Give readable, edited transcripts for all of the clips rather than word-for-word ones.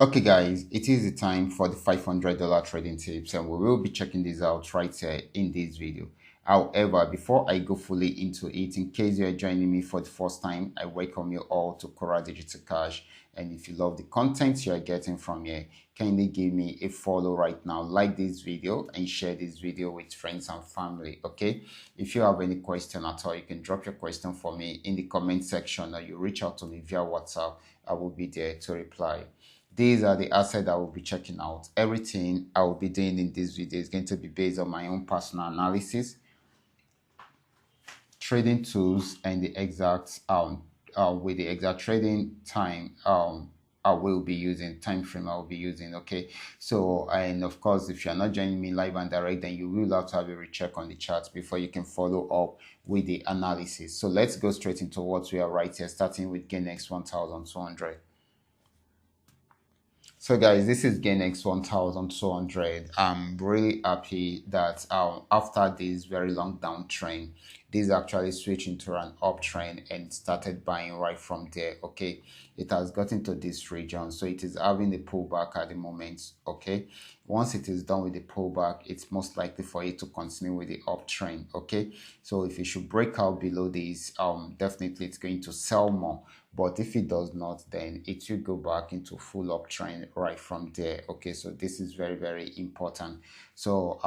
Okay, guys, it is the time for the $500 trading tips, and we will be checking this out right here in this video. However, before I go fully into it, in case you're joining me for the first time, I welcome you all to Qora Digital Cash. And if you love the content you are getting from here, kindly give me a follow right now, like this video, and share this video with friends and family. Okay, if you have any question at all, you can drop your question for me in the comment section, or you reach out to me via WhatsApp. I will be there to reply. These are the assets I will be checking out. Everything I will be doing in this video is going to be based on my own personal analysis, trading tools, and the exact with the exact trading time I will be using, time frame I will be using. Okay, so, and of course, if you're not joining me live and direct, then you will have to have a recheck on the charts before you can follow up with the analysis. So let's go straight into what we are right here, starting with GainX 1200. So, guys, this is GainX 1200. I'm really happy that after this very long downtrend, this actually switched into an uptrend and started buying right from there. Okay, it has gotten to this region, so it is having a pullback at the moment. Okay, once it is done with the pullback, it's most likely for it to continue with the uptrend. Okay, so if it should break out below this, definitely it's going to sell more. But if it does not, then it will go back into full uptrend right from there. Okay, so this is very, very important. So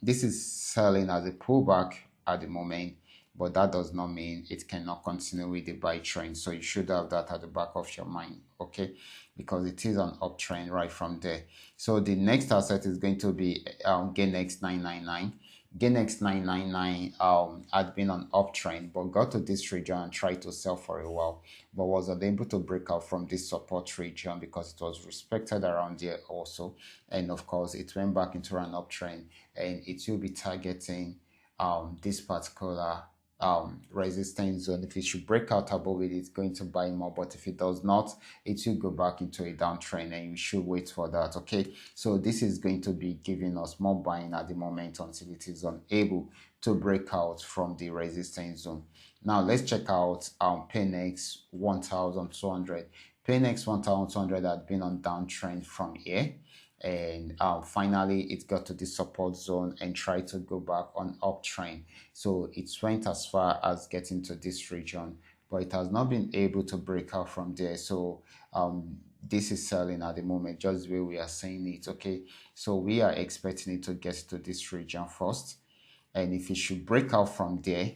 this is selling as a pullback at the moment, but that does not mean it cannot continue with the buy trend. So you should have that at the back of your mind. Okay, because it is an uptrend right from there. So the next asset is going to be GainX 999. GainX 999 had been on uptrend, but got to this region and tried to sell for a while, but was unable to break out from this support region because it was respected around there also. And of course, it went back into an uptrend, and it will be targeting this particular resistance zone. If it should break out above it, it's going to buy more, but if it does not, it will go back into a downtrend, and you should wait for that. Okay, so this is going to be giving us more buying at the moment until it is unable to break out from the resistance zone. Now let's check out PNX 1200. PNX 1200 had been on downtrend from here, and finally it got to the support zone and tried to go back on uptrend. So it went as far as getting to this region, but it has not been able to break out from there. So this is selling at the moment, just the way we are saying it. Okay, so we are expecting it to get to this region first, and if it should break out from there,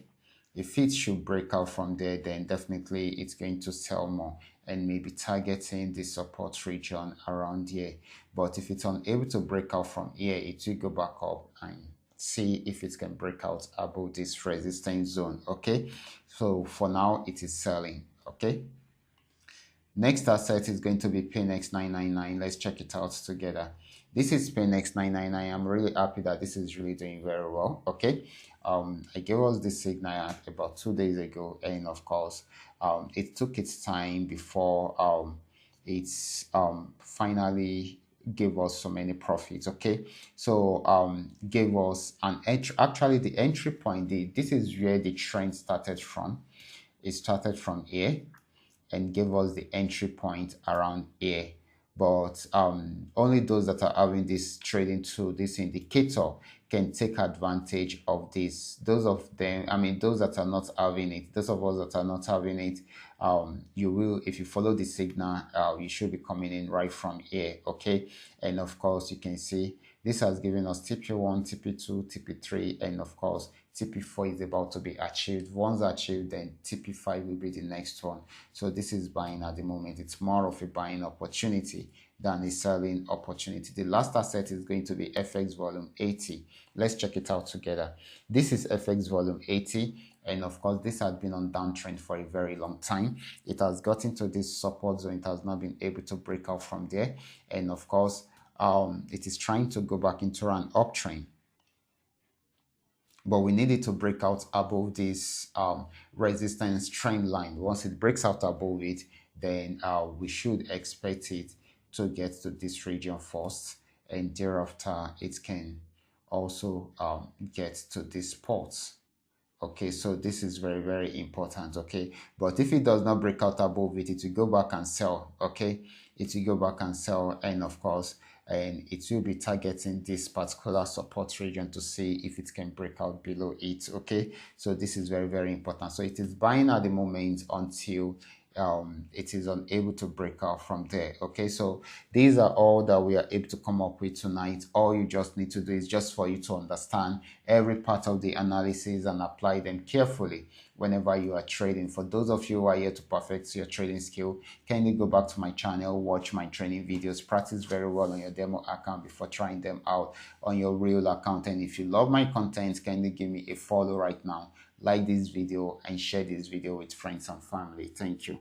if it should break out from there, then definitely it's going to sell more and maybe targeting the support region around here. But if it's unable to break out from here, it will go back up and see if it can break out above this resistance zone. Okay, so for now it is selling. Okay, next asset is going to be PNX 999. Let's check it out together. This is PNX 999. I'm really happy that this is really doing very well. Okay, I gave us this signal about 2 days ago, and of course it took its time before it's finally gave us so many profits. Okay, so gave us an entry. Actually, the entry point, this is where the trend started from. It started from here and gave us the entry point around here. But only those that are having this trading tool, this indicator, can take advantage of this. Those of them, I mean, those that are not having it, those of us that are not having it, you will, if you follow the signal, you should be coming in right from here. Okay, and of course you can see this has given us TP1, TP2, TP3, and of course TP4 is about to be achieved. Once achieved, then TP5 will be the next one. So this is buying at the moment. It's more of a buying opportunity than a selling opportunity. The last asset is going to be FX volume 80. Let's check it out together. This is FX volume 80. And of course, this had been on downtrend for a very long time. It has gotten to this support zone. It has not been able to break out from there. And of course, it is trying to go back into an uptrend, but we need it to break out above this resistance trend line. Once it breaks out above it, then we should expect it to get to this region first, and thereafter it can also get to this spot. Okay, so this is very, very important. Okay, but if it does not break out above it, it will go back and sell. Okay, it will go back and sell, and of course, and it will be targeting this particular support region to see if it can break out below it. Okay, so this is very, very important. So it is buying at the moment until it is unable to break out from there. Okay, so these are all that we are able to come up with tonight. All you just need to do is just for you to understand every part of the analysis and apply them carefully whenever you are trading. For those of you who are here to perfect your trading skill, kindly go back to my channel, watch my training videos, practice very well on your demo account before trying them out on your real account. And if you love my content, kindly give me a follow right now, like this video, and share this video with friends and family. Thank you.